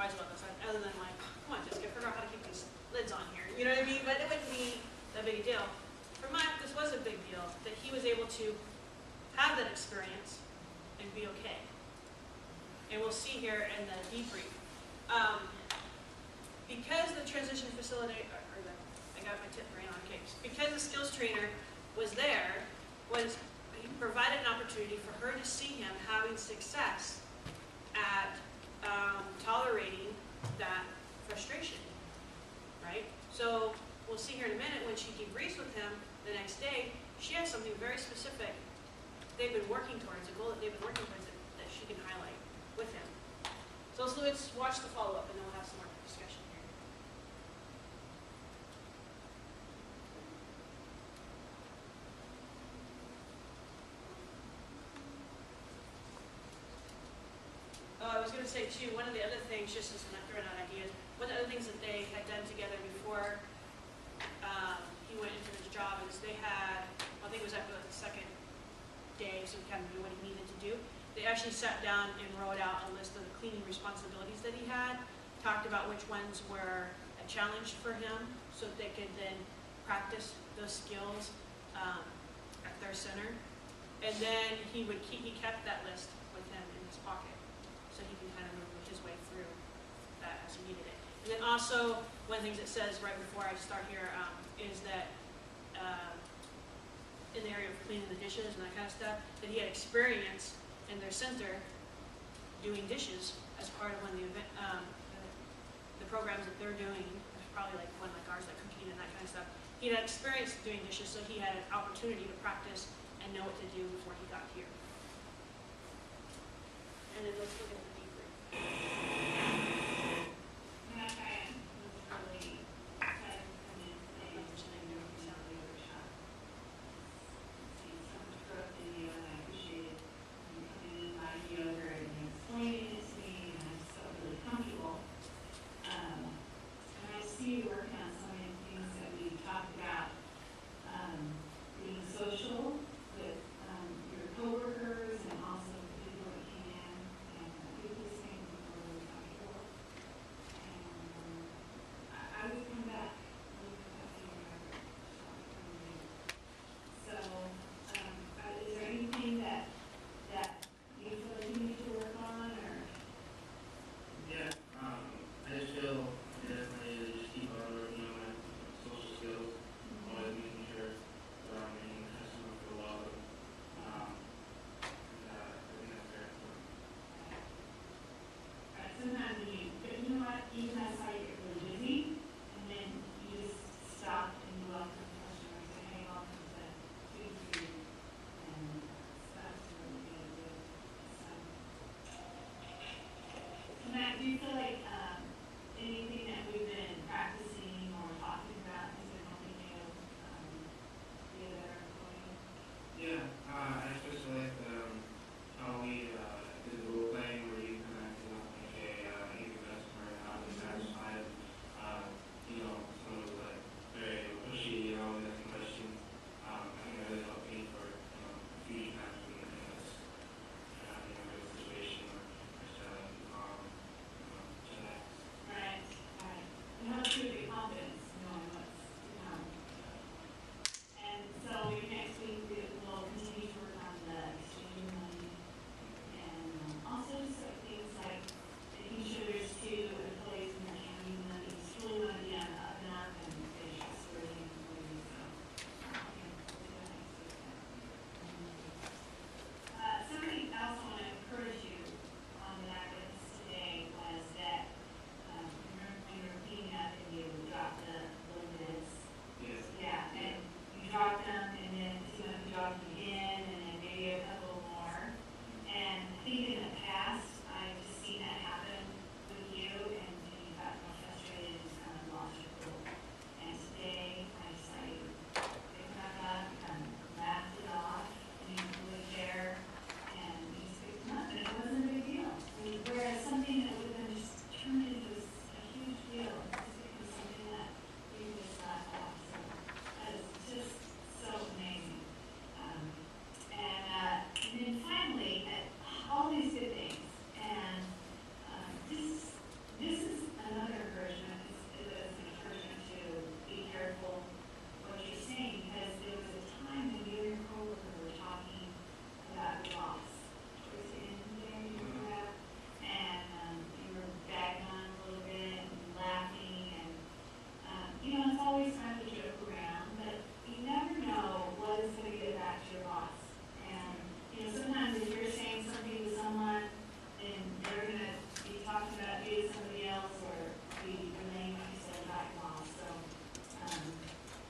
surprised about this, other than like, come on, Jessica, figure out how to keep these lids on here. You know what I mean? But it wouldn't be that big a deal. For Mike, this was a big deal, that he was able to have that experience and be okay. And we'll see here in the debrief. Because the transition facility, I got my tip brain on case. Because the skills trainer was there, he provided an opportunity for her to see him having success at tolerating that frustration, right? So we'll see here in a minute when she debriefs with him the next day, she has something very specific they've been working towards, a goal that they've been working towards that she can highlight with him. So let's watch the follow-up and then we'll have some more discussion here. I was going to say too, one of the other things, just as I'm not throwing out ideas, one of the other things that they had done together before he went into his job is they had, I think it was after the second day, so he kind of knew what he needed to do. They actually sat down and wrote out a list of the cleaning responsibilities that he had, talked about which ones were a challenge for him, so that they could then practice those skills at their center. And then he kept that list with him in his pocket, so he can kind of move his way through that as he needed it. And then also, one of the things it says right before I start here is that in the area of cleaning the dishes and that kind of stuff, that he had experience in their center doing dishes as part of one of the event, the programs that they're doing. There's probably like one like ours, like cooking and that kind of stuff. He had experience doing dishes, so he had an opportunity to practice and know what to do before he got here. And then let's look at the debrief. always fun to joke around, but you never know what is going to get back to your boss. And, you know, sometimes if you're saying something to someone and they're going to be talking about you to somebody else or be relaying what you said about your boss. So,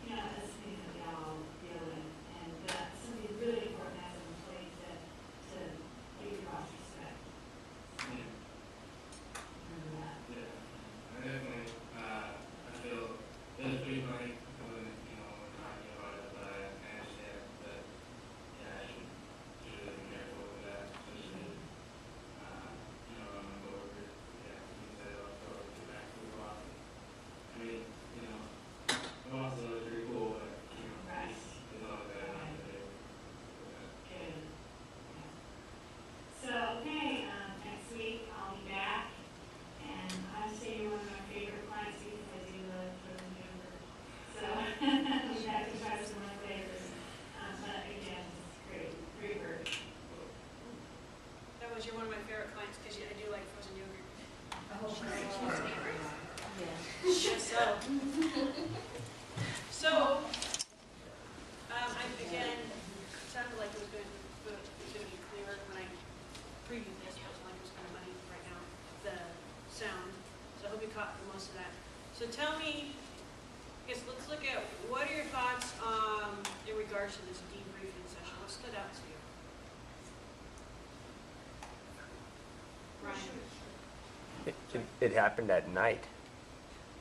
you know, that's something that we all deal with. And something really important as an employee to give your boss respect. Yeah. Remember that. Yeah. I definitely, I feel it's pretty funny when, you know, when talking about it, but I understand that, yeah, I should really be careful with that, especially, you know, on my coworkers. Yeah, you said it also, get back to the boss. I mean, you know, the boss is always pretty cool, but, you know, Right. it's always better not to do. Good. Yeah. So, okay, next week I'll be back, and I say you're one of my favorite clients because I do love children younger. So, I'll be back to try some more flavors. But again, it's great, great work. That was one of my favorite clients because I do like frozen yogurt. Yes, so. So, again, it sounded like it was going to be clearer when I previewed this, but like it was kind of muddy right now, the sound. So I hope you caught most of that. So tell me, I guess let's look at what are your thoughts in regards to this debriefing session? What stood out to you? Ryan? It happened at night.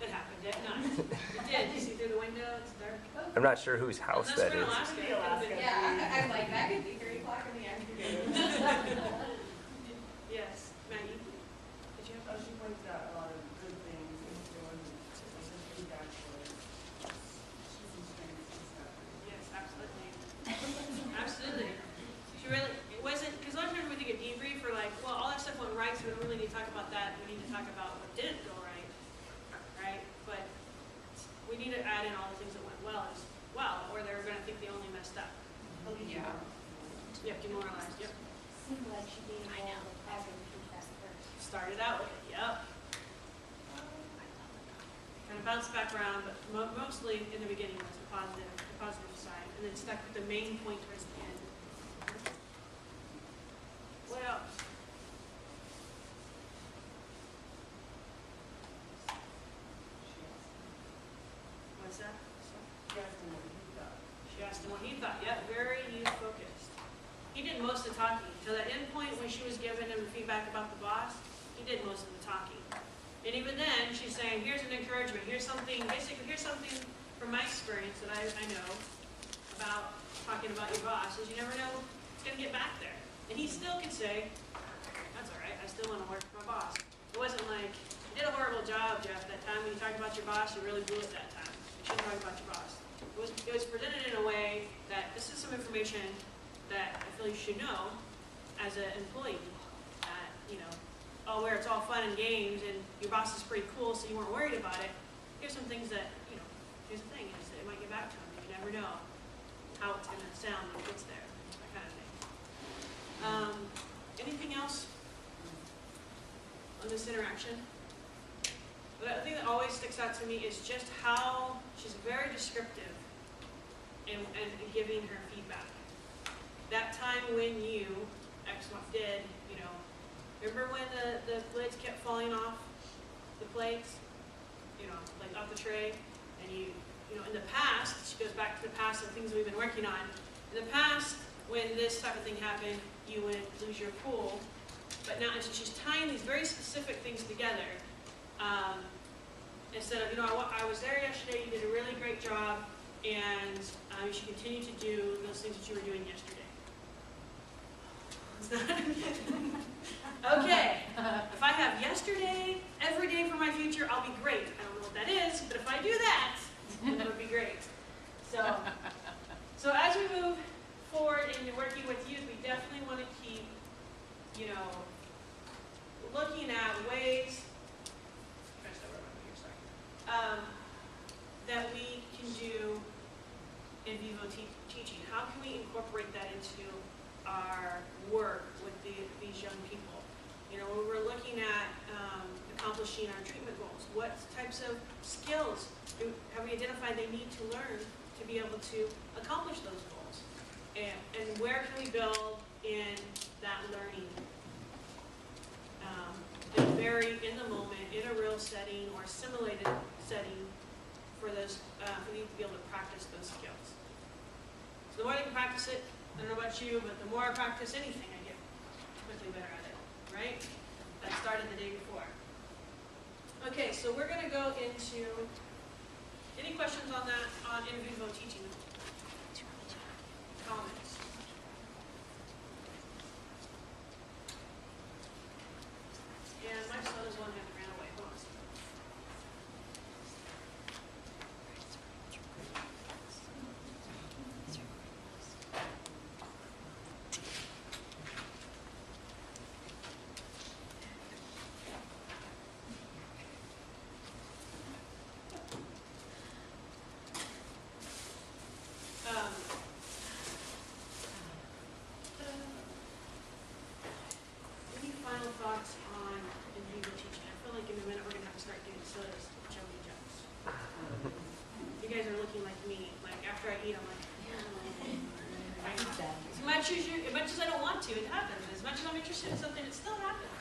It happened at night. It did. You see through the window, it's dark. I'm not sure whose house Unless that we're in is. Alaska. It could've been- Yeah, I'm like, that could be 3 o'clock in the afternoon. Yes, Maggie, did you have? She pointed out a lot of good things he's doing, some feedback for us. She's some strengths and stuff. Yes, absolutely. Absolutely. She really, it wasn't, because a lot of times we think of debrief, we're like, well, all that stuff went right, so we don't really need to talk about that. We need to talk about what didn't go right, right? But we need to add in all the things that went well as well, or they're going to think they only messed up. Yeah. Yep, demoralized, yep. Seemed like she being involved with having feedback first. Started out with it, yep. Kind of bounced back around, but mostly in the beginning was the positive side, and then stuck with the main point towards the end. What else? What's that? She asked him what he thought. She asked him what he thought. Yep, very youth-focused. He did most of the talking. To that end point when she was giving him feedback about the boss, he did most of the talking. And even then, she's saying, here's an encouragement. Here's something, basically, here's something from my experience that I know about talking about your boss, is you never know it's going to get back there. And he still could say, that's all right, I still want to work for my boss. It wasn't like, you did a horrible job, Jeff, that time when you talked about your boss, you really blew it that time. You shouldn't talk about your boss. It was presented in a way that this is some information that I feel you should know as an employee. That, you know, where it's all fun and games and your boss is pretty cool so you weren't worried about it. Here's some things that, you know, here's the thing, is that it might get back to him. You never know how it's going to sound when it gets there, that kind of thing. Anything else on this interaction? The thing that always sticks out to me is just how she's very descriptive in giving her feedback. That time when you, X did, you know, remember when the lids kept falling off the plates, you know, like off the tray, and you know, in the past, she goes back to the past and things we've been working on. In the past, when this type of thing happened, you would lose your cool, but now she's tying these very specific things together. Instead of, you know, I was there yesterday, you did a really great job, and you should continue to do those things that you were doing yesterday. Okay, if I have yesterday every day for my future, I'll be great. I don't know what that is, but if I do that, that would be great. So as we move forward in working with youth, we definitely want to keep, you know, looking at ways that we can do in vivo teaching. How can we incorporate that into our work with these young people? You know, when we're looking at accomplishing our treatment goals, what types of skills have we identified they need to learn to be able to accomplish those goals? And where can we build in that learning? And very in the moment, in a real setting or simulated setting for those, for you to be able to practice those skills. So the more I can practice it, I don't know about you, but the more I practice anything, I get typically better at it, right? That started the day before. Okay, so we're going to go into, any questions on that, on in vivo teaching? Comments? And my son is one that ran away. Hold on a second. Any final thoughts on in vivo teaching? I feel like in a minute we're going to have to start doing sodas, jelly jumps. You guys are looking like me. Like after I eat, I'm like, as much as I don't want to, it happens. As much as I'm interested in something, it still happens.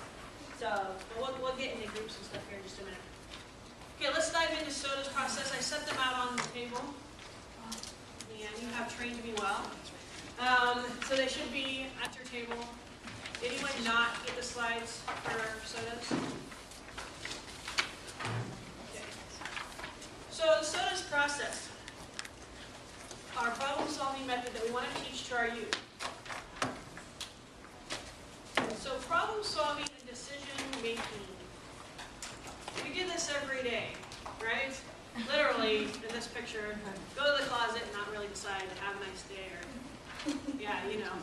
So we'll get into groups and stuff here in just a minute. Okay, let's dive into soda's process. I set them out on the table, and you have trained me well. So they should be at your table. Did anyone not get the slides for sodas? Okay. So the sodas process, our problem-solving method that we want to teach to our youth. So problem-solving and decision-making. We do this every day, right? Literally, in this picture, go to the closet and not really decide to have a nice day or, yeah, you know.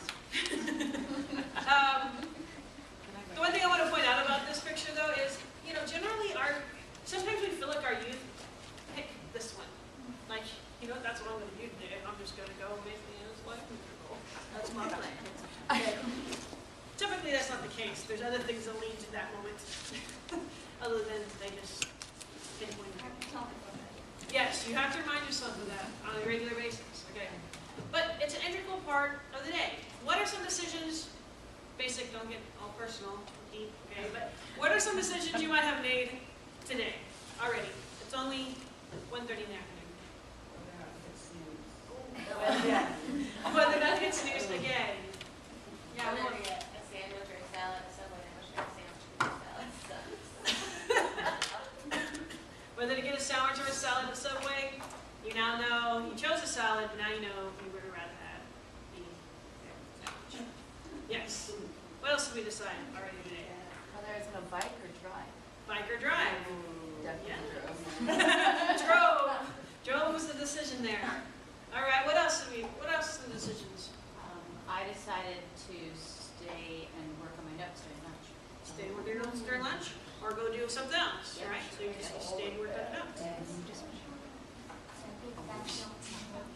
The one thing I want to point out about this picture, though, is, you know, generally sometimes we feel like our youth pick this one. Like, you know, that's what I'm going to do today. I'm just going to go make this life miserable. That's my plan. Okay. Typically, that's not the case. There's other things that lead to that moment, other than they just pinpoint it. Yes, you have to remind yourself of that on a regular basis. Okay. But it's an integral part of the day. What are some decisions, basic, don't get all personal, okay, but what are some decisions you might have made today already? It's only 1:30 in the afternoon. Whether not to get snoozed again. Yeah, I'm well, gonna get a sandwich or a salad, a Subway, I'm gonna get a sandwich or a salad. whether to get a sandwich or a salad at Subway, you now know you chose a salad, but now you know you would have rather had the sandwich. Yes. What else did we decide already today? Whether it's gonna bike or drive. Bike or drive? Definitely Drove. Drove was the decision there. All right. What else are the decisions? I decided to stay and work on my notes during lunch. Stay and work your notes during lunch, or go do something else, Yeah. right? So you just stay and work on the notes. So I think that's not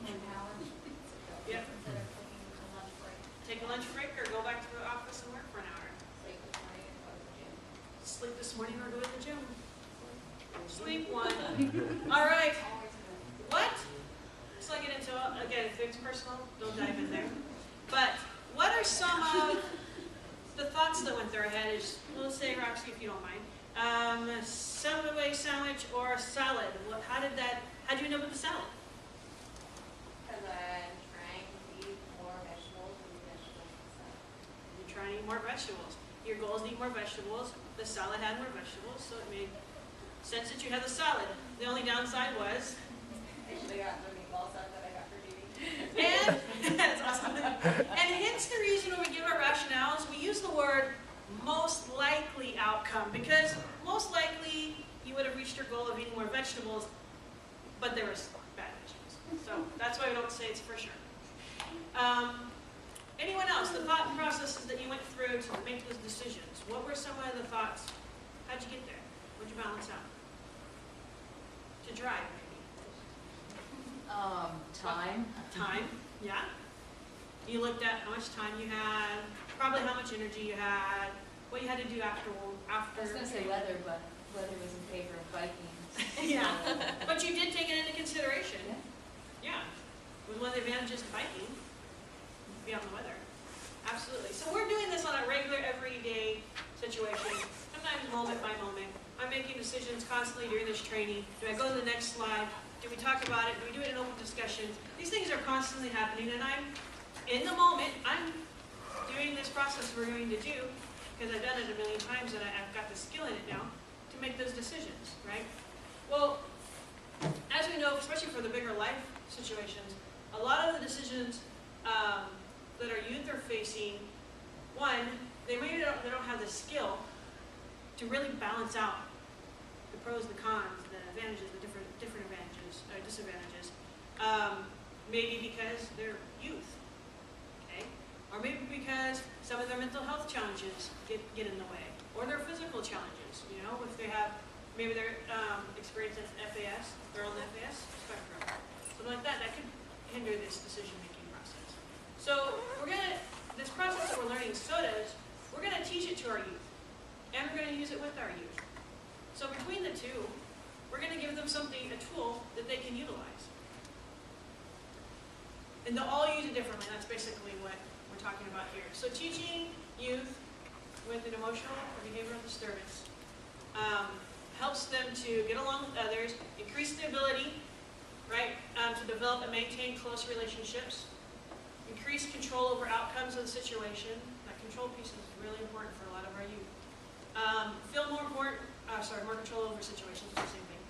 an hour. Yeah. Instead of taking a lunch break. Take a lunch break, or go back to the office and work for an hour. Sleep this morning and go to the gym. Sleep this morning, or go to the gym. Sleep one. All right. What? So I get into, again, if it's personal, don't dive in there. But what are some of the thoughts that went through our head? Is, well, let's say, Roxy, if you don't mind, Subway sandwich or salad? How'd you end up with the salad? Because I'm trying to eat more vegetables and vegetables. You're trying to eat more vegetables. Your goal is to eat more vegetables. The salad had more vegetables, so it made sense that you had the salad. The only downside was, I should have gotten the meatball sauce that I got for Judy. and that's awesome. And hence the reason when we give our rationales, we use the word most likely outcome, because most likely you would have reached your goal of eating more vegetables, but there was bad vegetables. So that's why we don't say it's for sure. Anyone else? The thought processes that you went through to make those decisions. What were some of the thoughts? How'd you get there? What'd you balance out? To drive, maybe. Time. Time, yeah. You looked at how much time you had, probably how much energy you had. what you had to do after. I was gonna say weather, but weather was in favor of biking. Yeah, but you did take it into consideration. Yeah. Yeah, was one of the advantages of biking, beyond the weather. Absolutely. So we're doing this on a regular, everyday situation, sometimes moment by moment. I'm making decisions constantly during this training. Do I go to the next slide? Do we talk about it? Do we do it in open discussion? These things are constantly happening, and I'm, in the moment, I'm doing this process we're going to do, because I've done it a million times and I've got the skill in it now, to make those decisions, right? Well, as we know, especially for the bigger life situations, a lot of the decisions that our youth are facing, one, they don't have the skill to really balance out the pros, the cons, the advantages, the different advantages or disadvantages. Maybe because they're youth, okay, or maybe because some of their mental health challenges get in the way, or their physical challenges. You know, if they have maybe they're experiencing FAS, they're on the FAS spectrum, something like that. That could hinder this decision-making process. So this process that we're learning SOTAs, we're going to teach it to our youth, and we're going to use it with our youth. So between the two, we're going to give them a tool that they can utilize. And they'll all use it differently. That's basically what we're talking about here. So teaching youth with an emotional or behavioral disturbance helps them to get along with others, increase the ability, right, to develop and maintain close relationships, increase control over outcomes of the situation. That control piece is really important for a lot of our youth. Feel more control over situations, it's the same thing.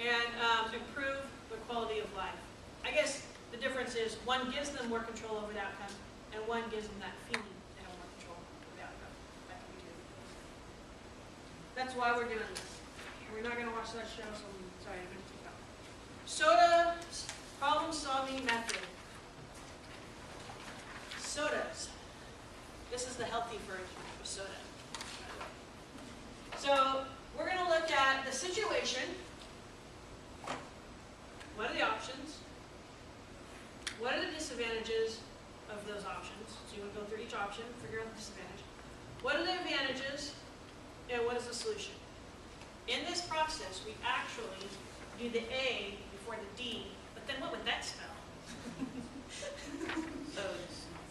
And improve the quality of life. I guess the difference is one gives them more control over the outcome, and one gives them that feeling they have more control over the outcome. That can be good. That's why we're doing this. We're not going to watch that show, so I'm sorry, I'm going to take out. SOTA problem-solving method. SOTAs. This is the healthy version of SOTA. So we're going to look at the situation. What are the options? What are the disadvantages of those options? So you want to go through each option, figure out the disadvantage. What are the advantages, and what is the solution? In this process, we actually do the A before the D, but then what would that spell?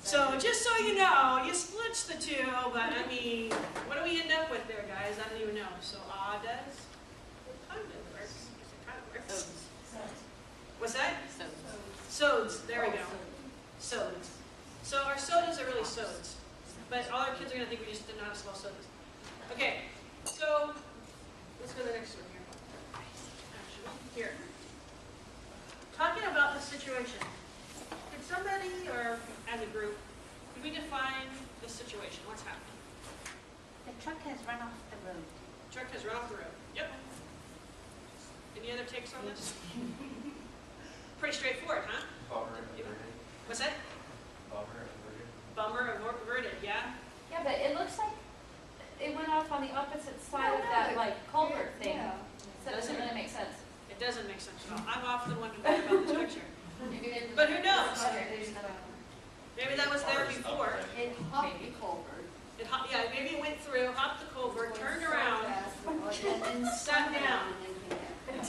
So just so you know, you split the two, but I mean, what do we end up with there, guys? I don't even know. So does? It kind of works. It kind of works. What's that? Sods. There we go. Sods. So our sodas are really sods, but all our kids are going to think we just did not spell sodas. Okay, so let's go to the next one here. Actually, here. Talking about the situation. Did somebody, or as a group, did we define the situation? What's happening? The truck has run off the road. Truck has run off the road. Yep. Any other takes on this? Pretty straightforward, huh? Bummer averted. What's that? Bummer averted. Bummer averted, yeah? Yeah, but it looks like it went off on the opposite side of that, like, culvert thing. So it doesn't really make sense. It doesn't make sense at all. I'm often wondering about this picture. But who knows? Maybe that was there before. It hopped the culvert. Yeah, maybe it went through, hopped the culvert, turned around, And then sat down.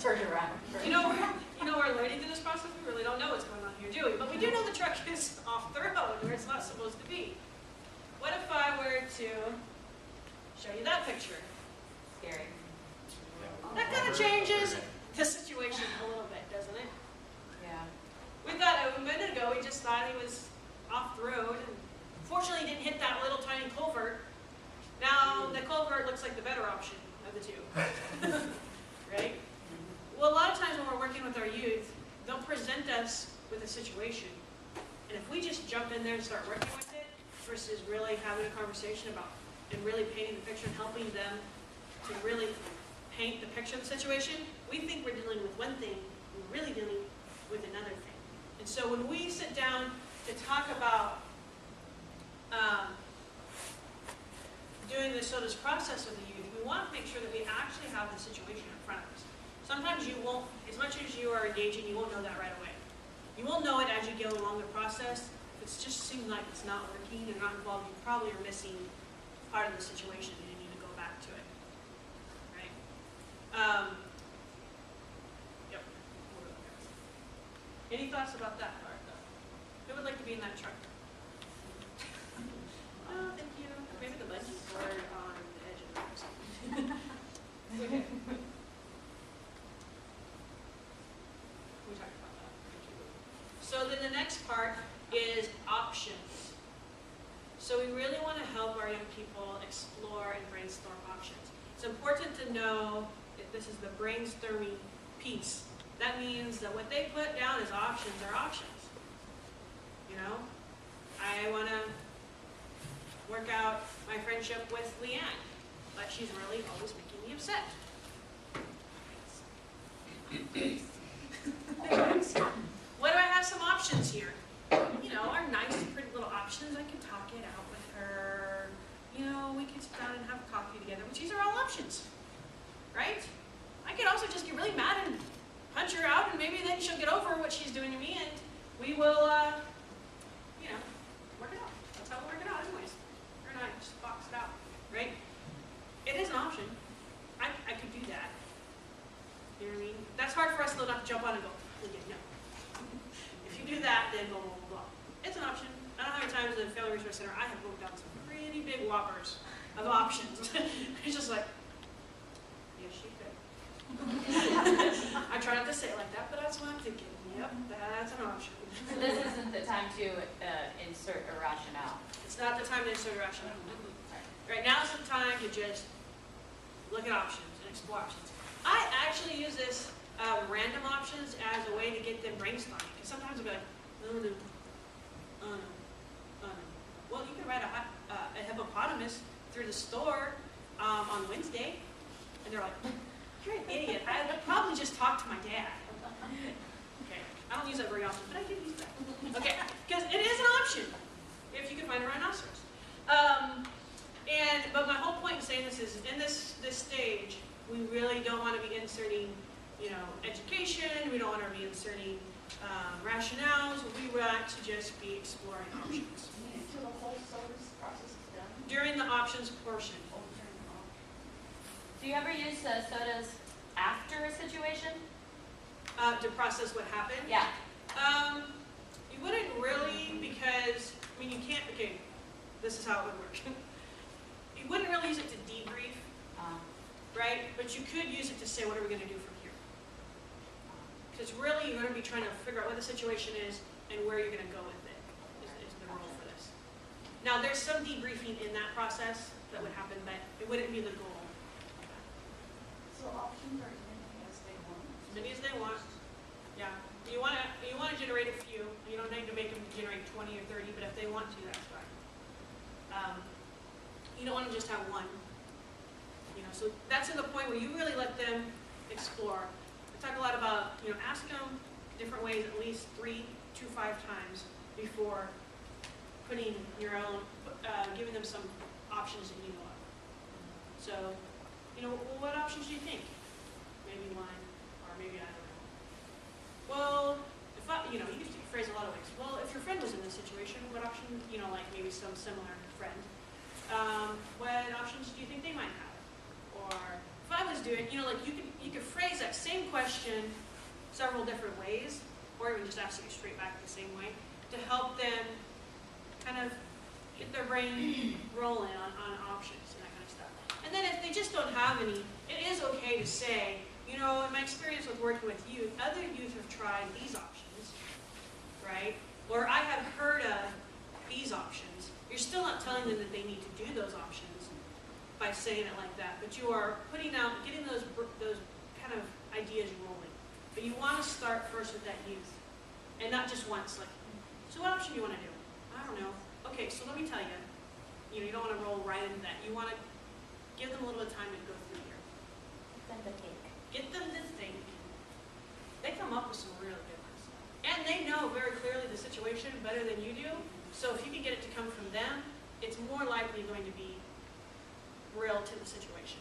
Turned around. You know, we're learning through this process. We really don't know what's going on here, do we? But we do know the truck is off the road where it's not supposed to be. What if I were to show you that picture? Scary. That kind of changes the situation a little bit, doesn't it? Yeah. We thought a minute ago, we just thought he was off the road, and fortunately he didn't hit that little tiny culvert. Now the culvert looks like the better option of the two, right? Well, a lot of times when we're working with our youth, they'll present us with a situation, and if we just jump in there and start working with it, versus really having a conversation about and really painting the picture and helping them to really paint the picture of the situation, we think we're dealing with one thing, we're really dealing with another thing. And so when we sit down to talk about doing this process with the youth, we want to make sure that we actually have the situation in front of us. Sometimes you won't, as much as you are engaging, you won't know that right away. You will know it as you go along the process. If it just seems like it's not working, you're not involved, you probably are missing part of the situation and you need to go back to it, right? Yep. We'll go there. Any thoughts about that part, though? Who would like to be in that truck? Oh, thank you. Maybe the bungee cord on the edge of it or something. Okay. We talked about that. Thank you. So then the next part is options. So we really want to help our young people explore and brainstorm options. It's important to know that this is the brainstorming piece. That means that what they put down as options are options. You know, I want to work out my friendship with Leanne, but she's really always making me upset. What do I have some options here? You know, are nice, pretty little options. I can talk it out with her. You know, we can sit down and have coffee together, which these are all options, right? I could also just get really mad and punch her out, and maybe then she'll get over what she's doing to me, and we will, you know, work it out. That's how we work it out anyways. Her and I just box it out, right? It is an option. I could do that. You know what I mean? That's hard for us though not to jump on and go, no. If you do that, then blah, blah, blah, blah. It's an option. I don't know how many times in the Family Resource Center I have broke down some pretty big whoppers of options. It's just like, yes, she could. I try not to say it like that, but that's what I'm thinking. Yep, that's an option. So this isn't the time to insert a rationale. It's not the time to insert a rationale. Right now is the time to just look at options and explore options. I actually use this random options as a way to get them brainstorming. Because sometimes I'll be like, oh no, oh no, oh no. Well, you can ride a hippopotamus through the store on Wednesday, and they're like, you're an idiot. I would probably just talk to my dad. Okay, I don't use that very often, but I do use that. Okay, because it is an option if you can find a rhinoceros. But my whole point in saying this is, in this stage, we really don't want to be inserting, you know, education. We don't want to be inserting rationales. We want to just be exploring options. Until the whole SOTUS process is done? During the options portion. Do you ever use sodas after a situation? To process what happened? Yeah. You wouldn't really, because, I mean, you can't, okay, this is how it would work. You wouldn't really use it to debrief, right? But you could use it to say, what are we going to do from here? Because really, you're going to be trying to figure out what the situation is and where you're going to go with it, is the role for this. Now, there's some debriefing in that process that would happen, but it wouldn't be the goal. So options are as many as they want? As many as they want. Yeah. You want to generate a few. You don't need to make them generate 20 or 30, but if they want to, that's fine. You don't want to just have one. You know, so that's in the point where you really let them explore. I talk a lot about, you know, ask them different ways at least 3 to 5 times before putting your own, giving them some options that you know of. So, you know, well, what options do you think? Maybe one, or maybe I don't know. Well, if I, you know, you can phrase a lot of ways. Well, if your friend was in this situation, what option, you know, like maybe some similar friend, what options do you think they might have? Or if I was doing, you know, like you could phrase that same question several different ways, or even just ask it straight back the same way to help them kind of get their brain rolling on options and that kind of stuff. And then if they just don't have any, it is okay to say, you know, in my experience with working with youth, other youth have tried these options, right? Or I have heard of these options. You're still not telling them that they need to do those options by saying it like that, but you are putting out, getting those kind of ideas rolling. But you want to start first with that youth, and not just once, like, so what option do you want to do? I don't know. Okay, so let me tell you. You know, you don't want to roll right into that. You want to give them a little bit of time to go through here. Then the cake. Get them to think. They come up with some really good ones. And they know very clearly the situation better than you do. So if you can get it to come from them, it's more likely going to be real to the situation.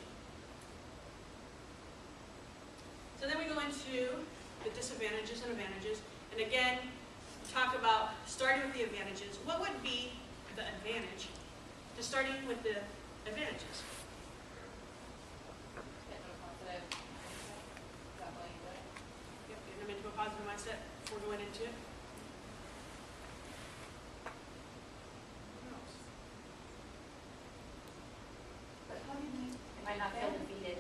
So then we go into the disadvantages and advantages. And again, talk about starting with the advantages. What would be the advantage to starting with the advantages. Get them positive. Is that why you do it? Yep, getting them into a positive mindset before going into it. What else? But how do you? They might not feel defeated.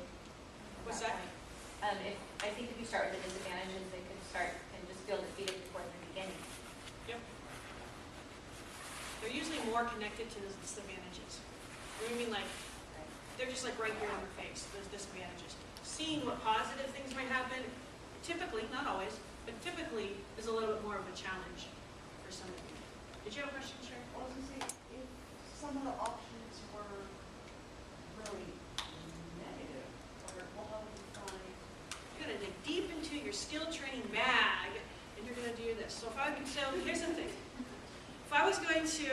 What's that? If, I think if you start with the disadvantages, they could start and just feel defeated before the beginning. Yep. They're usually more connected to the disadvantages. What do you mean, like, they're just like right here in your face, those disadvantages. Seeing what positive things might happen, typically, not always, but typically is a little bit more of a challenge for some of you. Did you have a question, Sharon? I was gonna say, if some of the options were really negative, or well, how would you find? You're gonna dig deep into your skill training bag, and you're gonna do this. So here's the thing. If I was going to,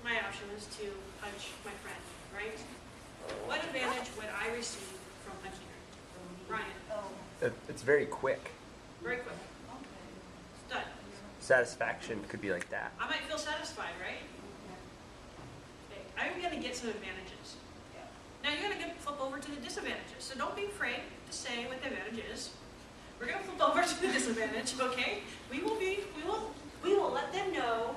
my option was to punch my friend, right? What advantage would I receive from punching her? Ryan, Oh, It's very quick. very quick. okay. It's done. Satisfaction could be like that. I might feel satisfied, right? Okay. I'm gonna get some advantages. Yeah. Now you're gonna flip over to the disadvantages. So don't be afraid to say what the advantage is. We're gonna flip over to the disadvantage, okay? We will let them know.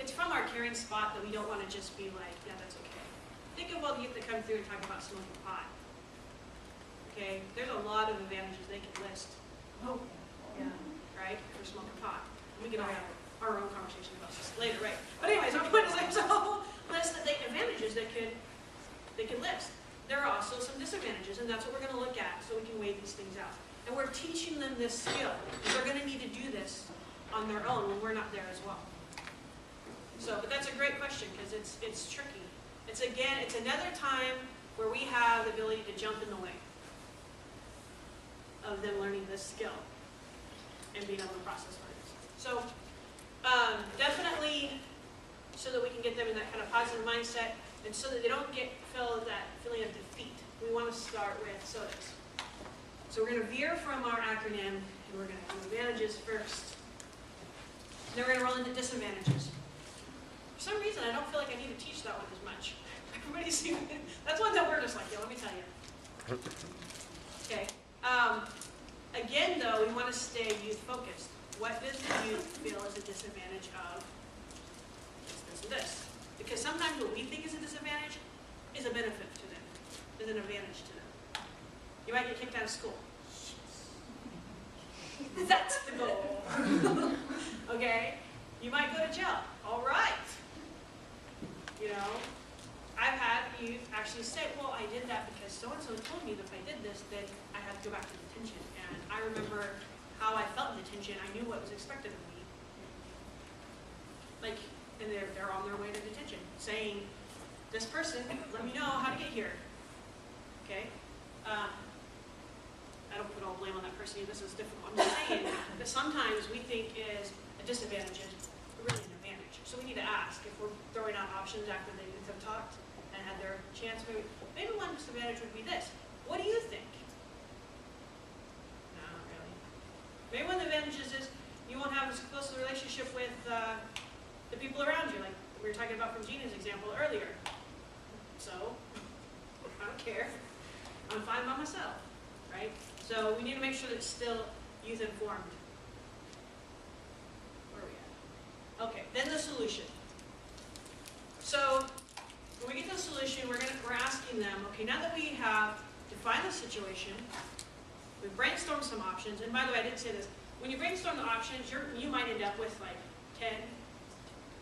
It's from our caring spot that we don't want to just be like, yeah, that's okay. Think of all the youth that come through and talk about smoking pot. Okay, there's a lot of advantages they can list, Okay. Yeah. right, for smoking pot. We can all have our own conversation about this later, right? But anyways, our point is there's a whole list of advantages they could list. There are also some disadvantages, and that's what we're going to look at so we can weigh these things out. And we're teaching them this skill. They're going to need to do this on their own when we're not there as well. So, but that's a great question because it's tricky. It's another time where we have the ability to jump in the way of them learning this skill and being able to process learning. So, definitely so that we can get them in that kind of positive mindset and so that they don't feel that feeling of defeat. We want to start with SOTUS. So we're going to veer from our acronym and we're going to do advantages first. Then we're going to roll into disadvantages. For some reason, I don't feel like I need to teach that one as much. Everybody's that's one that we're just like, yeah, let me tell you. Okay. Again, though, we want to stay youth-focused. What does the youth feel is a disadvantage of this and this? Because sometimes what we think is a disadvantage is a benefit to them, is an advantage to them. You might get kicked out of school. That's the goal. Okay? You might go to jail. All right. You know, I've had youth actually say, well, I did that because so-and-so told me that if I did this, then I had to go back to detention. And I remember how I felt in detention. I knew what was expected of me. Like, and they're on their way to detention, saying, this person, let me know how to get here. Okay? I don't put all blame on that person. This is difficult. I'm just saying that sometimes we think is a disadvantage is really an advantage. So we need to ask if we're throwing out options after they have talked and had their chance. Maybe one disadvantage would be this. What do you think? No, not really. Maybe one of the advantages is you won't have as close a relationship with the people around you, like we were talking about from Gina's example earlier. So, I don't care. I'm fine by myself, right? So we need to make sure that it's still youth informed. Where are we at? Okay, then the solution. So when we get to the solution, we're asking them, okay, now that we have defined the situation, we've brainstormed some options, and by the way, I didn't say this, when you brainstorm the options, you might end up with like 10,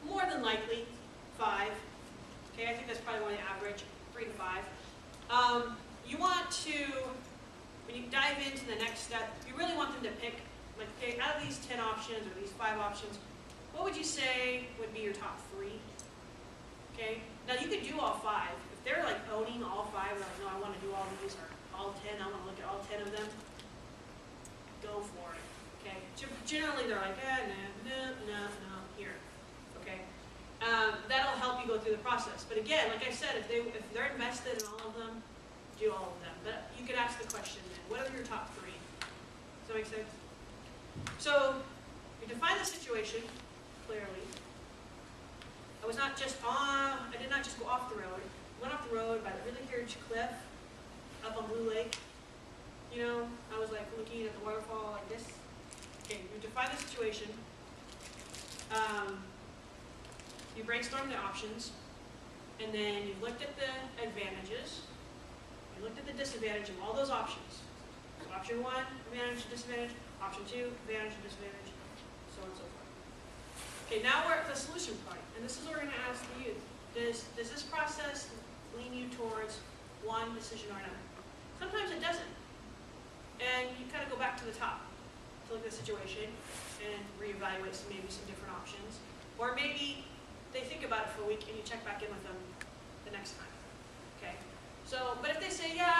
more than likely 5. Okay, I think that's probably more the average, 3 to 5. You want to, when you dive into the next step, you really want them to pick, like, okay, out of these 10 options or these 5 options, what would you say would be your top 3? Okay, now you could do all 5. If they're like owning all 5, they're like, no, I want to do all these, or all 10, I want to look at all 10 of them, go for it. Okay, generally they're like, no, here. Okay, that'll help you go through the process. But again, like I said, if they're invested in all of them, do all of them. But you could ask the question then, what are your top 3? Does that make sense? So, you define the situation clearly. I did not just go off the road. I went off the road by a really huge cliff up on Blue Lake. You know, I was like looking at the waterfall like this. Okay, you define the situation. You brainstorm the options, and then you looked at the advantages. You looked at the disadvantage of all those options. So option 1, advantage, disadvantage. Option 2, advantage, disadvantage, so on and so forth. Okay, now we're at the solution part, and this is what we're going to ask the youth. Does this process lean you towards one decision or another? Sometimes it doesn't. And you kind of go back to the top to look at the situation and reevaluate maybe some different options. Or maybe they think about it for a week and you check back in with them the next time. Okay? So, but if they say, yeah,